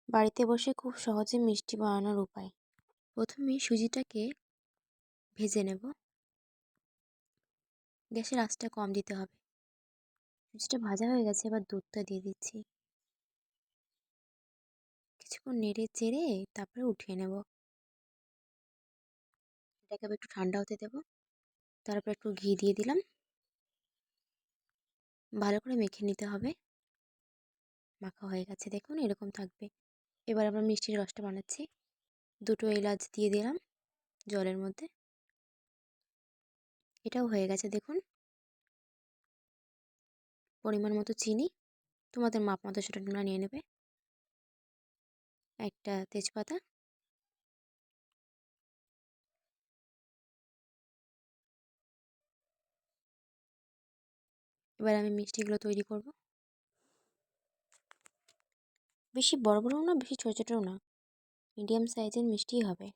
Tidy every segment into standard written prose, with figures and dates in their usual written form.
বাড়িতে বসে খুব সহজে মিষ্টি বানানোর উপায়। প্রথমে সুজিটাকে ভেজে নেব। গ্যাসের আঁচটা কম দিতে হবে। সুজিটা ভাজা হয়ে গেছে, এবার দুধটা দিয়ে দিচ্ছি। কিছুক্ষণ নেড়ে চেড়ে তারপরে উঠিয়ে নেব। এটাকে আবার একটু ঠান্ডা হতে দেব। তারপর একটু ঘি দিয়ে দিলাম। ভালো করে মেখে নিতে হবে। মাখা হয়ে গেছে, দেখুন এরকম থাকবে। এবার আমরা মিষ্টির রসটা বানাচ্ছি। 2টো এলাচ দিয়ে দিলাম জলের মধ্যে। এটাও হয়ে গেছে, দেখুন। পরিমাণ মতো চিনি, তোমাদের মাপ মতো সেটা তোমরা নিয়ে নেবে। একটা তেজপাতা, এবার আমি মিষ্টিগুলো তৈরি করব। বেশি বড় বড়ও না, বেশি ছোটো ছোটোও না, মিডিয়াম সাইজের মিষ্টিই হবে।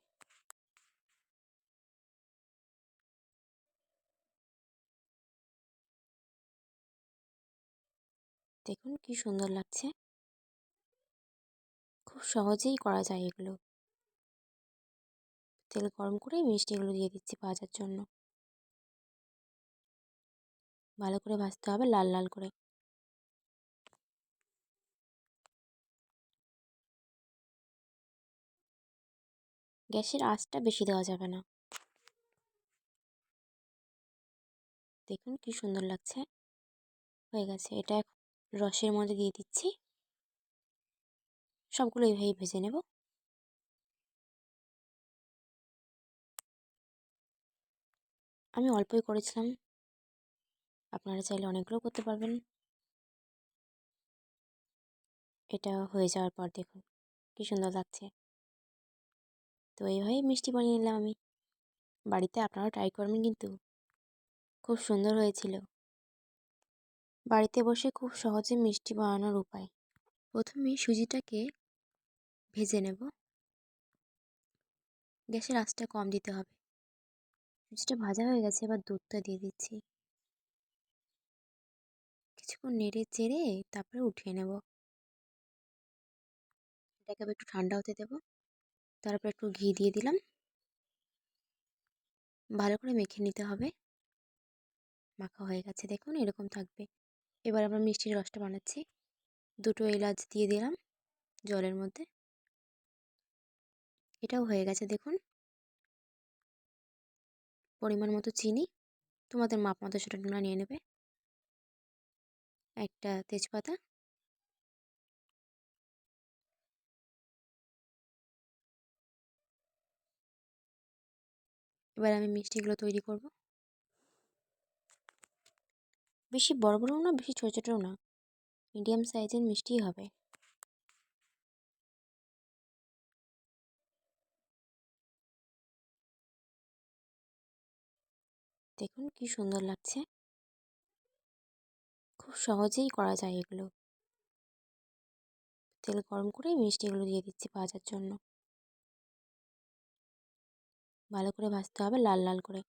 দেখুন কি সুন্দর লাগছে। খুব সহজেই করা যায় এগুলো। তেল গরম করে মিষ্টিগুলো দিয়ে দিচ্ছি ভাজার জন্য। ভালো করে ভাজতে হবে, লাল লাল করে। গ্যাসের আঁচটা বেশি দেওয়া যাবে না। দেখুন কি সুন্দর লাগছে। হয়ে গেছে, এটা রসের মধ্যে দিয়ে দিচ্ছি। সবগুলো এইভাবেই ভেজে নেব। আমি অল্পই করেছিলাম, আপনারা চাইলে অনেকগুলো করতে পারবেন। এটা হয়ে যাওয়ার পর দেখুন কি সুন্দর লাগছে। তো এইভাবেই মিষ্টি বানিয়ে নিলাম আমি। বাড়িতে আপনারাও ট্রাই করবেন কিন্তু। খুব সুন্দর হয়েছিল। বাড়িতে বসে খুব সহজে মিষ্টি বানানোর উপায়। প্রথমে সুজিটাকে ভেজে নেব। গ্যাসের আঁচটা কম দিতে হবে। সুজিটা ভাজা হয়ে গেছে, এবার দুধটা দিয়ে দিচ্ছি। কিছুক্ষণ নেড়ে চেড়ে তারপরে উঠিয়ে নেব। এটাকে আবার একটু ঠান্ডা হতে দেব। তারপর একটু ঘি দিয়ে দিলাম। ভালো করে মেখে নিতে হবে। মাখা হয়ে গেছে, দেখুন এরকম থাকবে। এবার আমরা মিষ্টির রসটা বানাচ্ছি। 2টো এলাচ দিয়ে দিলাম জলের মধ্যে। এটাও হয়ে গেছে, দেখুন। পরিমাণ মতো চিনি, তোমাদের মাপ মতো সেটা তোমরা নিয়ে নেবে। একটা তেজপাতা, এবার আমি মিষ্টিগুলো তৈরি করব। বেশি বড় বড়ও না, বেশি ছোটো ছোটোও না, মিডিয়াম সাইজের মিষ্টিই হবে। দেখুন কি সুন্দর লাগছে। খুব সহজেই করা যায় এগুলো। তেল গরম করে মিষ্টিগুলো দিয়ে দিচ্ছি ভাজার জন্য। ভালো করে ভাজতে হবে, লাল লাল করে।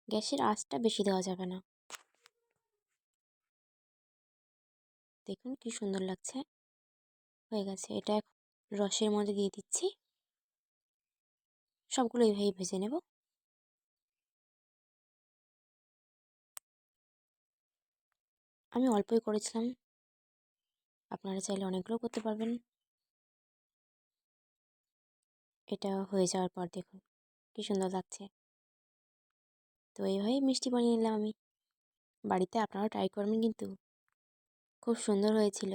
গ্যাসের আঁচটা বেশি দেওয়া যাবে না। দেখুন কি সুন্দর লাগছে। হয়ে গেছে, এটা রসের মধ্যে দিয়ে দিচ্ছি। সবগুলো এইভাবেই ভেজে নেব। আমি অল্পই করেছিলাম, আপনারা চাইলে অনেকগুলো করতে পারবেন। এটা হয়ে যাওয়ার পর দেখুন কি সুন্দর লাগছে। তো এইভাবেই মিষ্টি বানিয়ে নিলাম আমি। বাড়িতে আপনারাও ট্রাই করবেন কিন্তু। খুব সুন্দর হয়েছিল।